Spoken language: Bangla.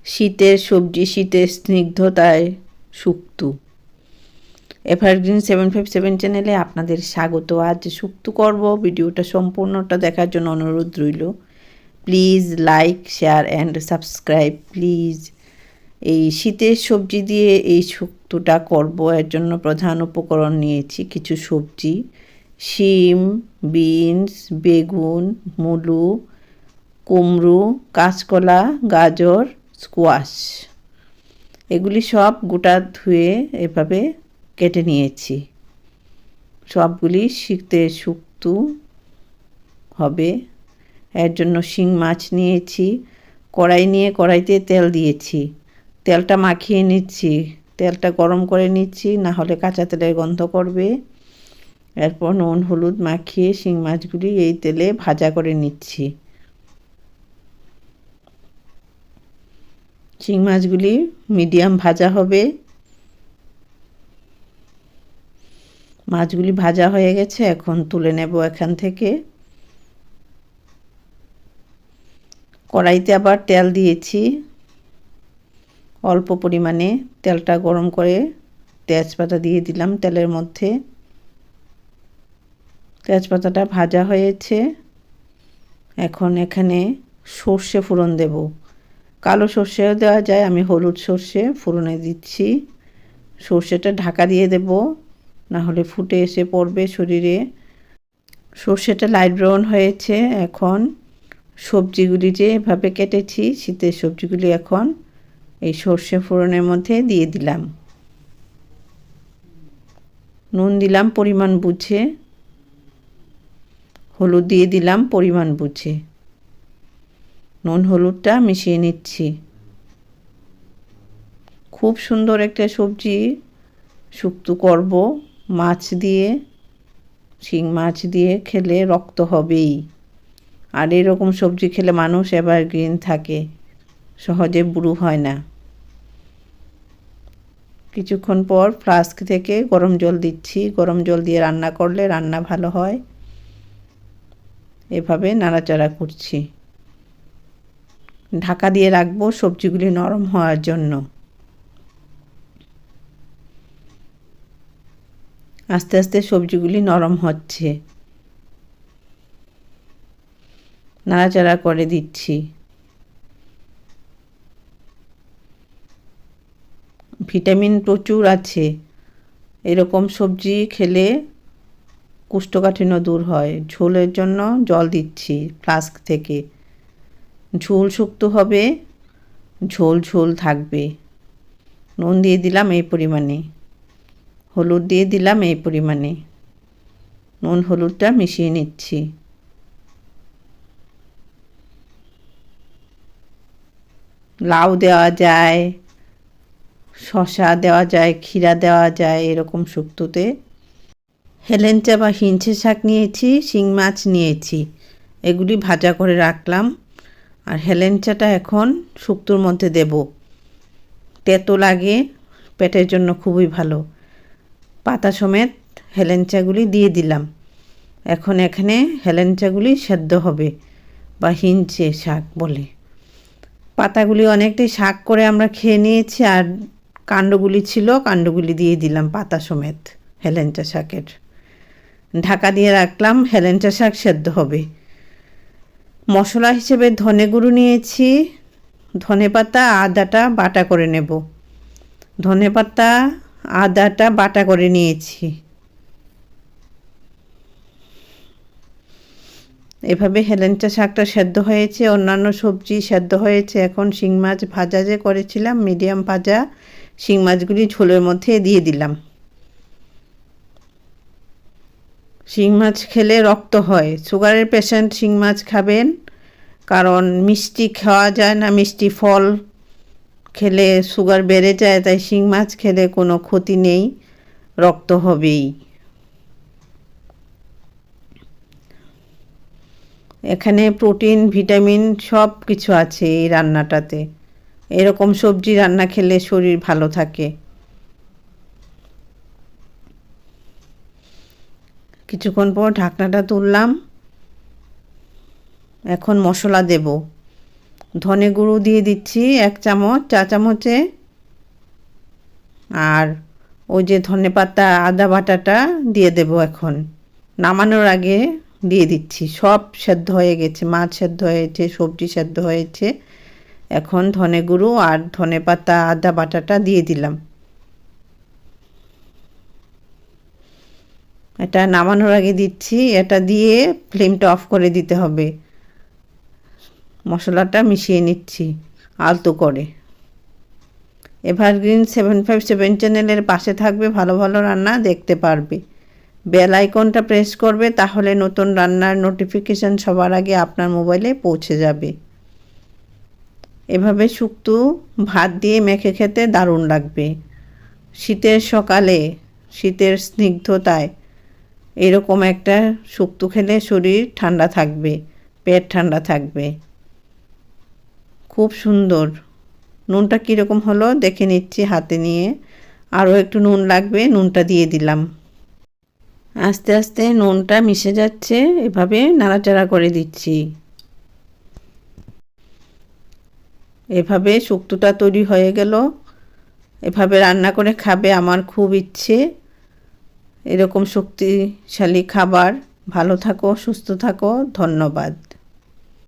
শীতের সবজি, শীতের স্নিগ্ধতায় শুক্তো। এভারগ্রিন 757 চ্যানেলে আপনাদের স্বাগত। আজ শুক্তো করব। ভিডিওটা সম্পূর্ণটা দেখার জন্য অনুরোধ রইল। Please like, share and subscribe please. এই শীতের সবজি দিয়ে এই শুক্তোটা করব। এর জন্য প্রধান উপকরণ নিয়েছি কিছু সবজি: শিম, বিনস, বেগুন, মূলো, কুমড়ো, কাঁচকলা, গাজর, স্কোয়াশ। এগুলি সব গোটা ধুয়ে এভাবে কেটে নিয়েছি। সবগুলি শীতের শুক্তো হবে। এর জন্য শিং মাছ নিয়েছি। কড়াই নিয়ে কড়াইতে তেল দিয়েছি। তেলটা মাখিয়ে নিচ্ছি, তেলটা গরম করে নিচ্ছি, না হলে কাঁচা তেলের গন্ধ করবে। এরপর নুন হলুদ মাখিয়ে শিং মাছগুলি এই তেলে ভাজা করে নিচ্ছি। শিং মাছগুলি মিডিয়াম ভাজা হবে। মাছগুলি ভাজা হয়ে গেছে, এখন তুলে নেব এখান থেকে। কড়াইতে আবার তেল দিয়েছি অল্প পরিমাণে। তেলটা গরম করে তেজপাতা দিয়ে দিলাম তেলের মধ্যে। তেজপাতাটা ভাজা হয়েছে, এখন এখানে সর্ষে ফোড়ন দেব। কালো সর্ষেও দেওয়া যায়, আমি হলুদ সর্ষে ফোড়নে দিচ্ছি। সর্ষেটা ঢাকা দিয়ে দেব, না হলে ফুটে এসে পড়বে শরীরে। সর্ষেটা লাইট ব্রাউন হয়েছে, এখন সবজিগুলি যে এভাবে কেটেছি শীতের সবজিগুলি এখন এই সর্ষে ফোড়নের মধ্যে দিয়ে দিলাম। নুন দিলাম পরিমাণ বুঝে, হলুদ দিয়ে দিলাম পরিমাণ বুঝে। নুন হলুদটা মিশিয়ে নিচ্ছি। খুব সুন্দর একটা সবজি শুক্তো করব মাছ দিয়ে। শিং মাছ দিয়ে খেলে রক্ত হবেই। আর এরকম সবজি খেলে মানুষ এভারগ্রিন থাকে, সহজে বুড়ো হয় না। কিছুক্ষণ পর ফ্লাস্ক থেকে গরম জল দিচ্ছি। গরম জল দিয়ে রান্না করলে রান্না ভালো হয়। এভাবে নাড়াচাড়া করছি। ঢাকা দিয়ে রাখবো সবজিগুলি নরম হওয়ার জন্য। আস্তে আস্তে সবজিগুলি নরম হচ্ছে, নাড়াচাড়া করে দিচ্ছি। ভিটামিন প্রচুর আছে। এরকম সবজি খেলে কোষ্ঠকাঠিন্য দূর হয়। ঝোলের জন্য জল দিচ্ছি ফ্লাস্ক থেকে। ঝোল শুক্তো হবে, ঝোল ঝোল থাকবে। নুন দিয়ে দিলাম এই পরিমাণে, হলুদ দিয়ে দিলাম এই পরিমাণে। নুন হলুদটা মিশিয়ে নিচ্ছি। লাউ দেওয়া যায়, শসা দেওয়া যায়, ক্ষীরা দেওয়া যায় এরকম শুক্তোতে। হেলেঞ্চা বা হিঞ্চে শাক নিয়েছি, শিং মাছ নিয়েছি, এগুলি ভাজা করে রাখলাম। আর হেলেঞ্চাটা এখন শুক্তোর মধ্যে দেব। তেতো লাগে, পেটের জন্য খুবই ভালো। পাতা সমেত হেলেঞ্চাগুলি দিয়ে দিলাম। এখন এখানে হেলেঞ্চাগুলি সেদ্ধ হবে বা হিঞ্চে শাক বলে। পাতাগুলি অনেকটাই শাক করে আমরা খেয়ে নিয়েছি, আর কাণ্ডগুলি ছিল, কাণ্ডগুলি দিয়ে দিলাম পাতা সমেত হেলেঞ্চা শাকের। ঢাকা দিয়ে রাখলাম, হেলেঞ্চা শাক সেদ্ধ হবে। মশলা হিসেবে ধনে গুঁড়ো নিয়েছি, ধনে পাতা আদাটা বাটা করে নেব। ধনে পাতা আদাটা বাটা করে নিয়েছি। এভাবে হেলেঞ্চা শাকটা সেদ্ধ হয়েছে, অন্যান্য সবজি সেদ্ধ হয়েছে। এখন শিং মাছ ভাজা যে করেছিলাম মিডিয়াম ভাজা, শিং মাছগুলি ঝোলের মধ্যে দিয়ে দিলাম। শিং মাছ খেলে রক্ত হয়। সুগারের পেশেন্ট শিং মাছ খাবেন, কারণ মিষ্টি খাওয়া যায় না, মিষ্টি ফল খেলে সুগার বেড়ে যায়। তাই শিং মাছ খেলে কোনো ক্ষতি নেই, রক্ত হবেই। এখানে প্রোটিন ভিটামিন সব কিছু আছে এই রান্নাটাতে। এরকম সবজি রান্না খেলে শরীর ভালো থাকে। কিছুক্ষণ পর ঢাকনাটা তুললাম। এখন মশলা দেব। ধনে গুঁড়ো দিয়ে দিচ্ছি 1 চামচ, চা চামচে। আর ওই যে ধনেপাতা আদা বাটাটা দিয়ে দেব এখন। নামানোর আগে দিয়ে দিচ্ছি। সব সেদ্ধ হয়ে গেছে, মাছ সেদ্ধ হয়েছে, সবজি সেদ্ধ হয়েছে। এখন ধনে গুঁড়ো আর ধনেপাতা আদা বাটাটা দিয়ে দিলাম। এটা নামানোর আগে দিচ্ছি। এটা দিয়ে ফ্লেমটা অফ করে দিতে হবে। মশলাটা মিশিয়ে নিচ্ছি আলতো করে। এভারগ্রিন 757 চ্যানেলের পাশে থাকবে, ভালো ভালো রান্না দেখতে পারবে। বেল আইকনটা প্রেস করবে, তাহলে নতুন রান্নার নোটিফিকেশান সবার আগে আপনার মোবাইলে পৌঁছে যাবে। এভাবে শুক্তো ভাত দিয়ে মেখে খেতে দারুণ লাগবে। শীতের সকালে, শীতের স্নিগ্ধতায় এরকম একটা শুক্তো খেলে শরীর ঠান্ডা থাকবে, পেট ঠান্ডা থাকবে। খুব সুন্দর। নুনটা কীরকম হলো দেখে নিচ্ছি হাতে নিয়ে। আরও একটু নুন লাগবে, নুনটা দিয়ে দিলাম। আস্তে আস্তে নুনটা মিশে যাচ্ছে, এভাবে নাড়াচাড়া করে দিচ্ছি। এভাবে শুক্তোটা তৈরি হয়ে গেল। এভাবে রান্না করে খাবে, আমার খুব ইচ্ছে। এরকম শক্তিশালী খাবার। ভালো থাকো, সুস্থ থাকো, ধন্যবাদ।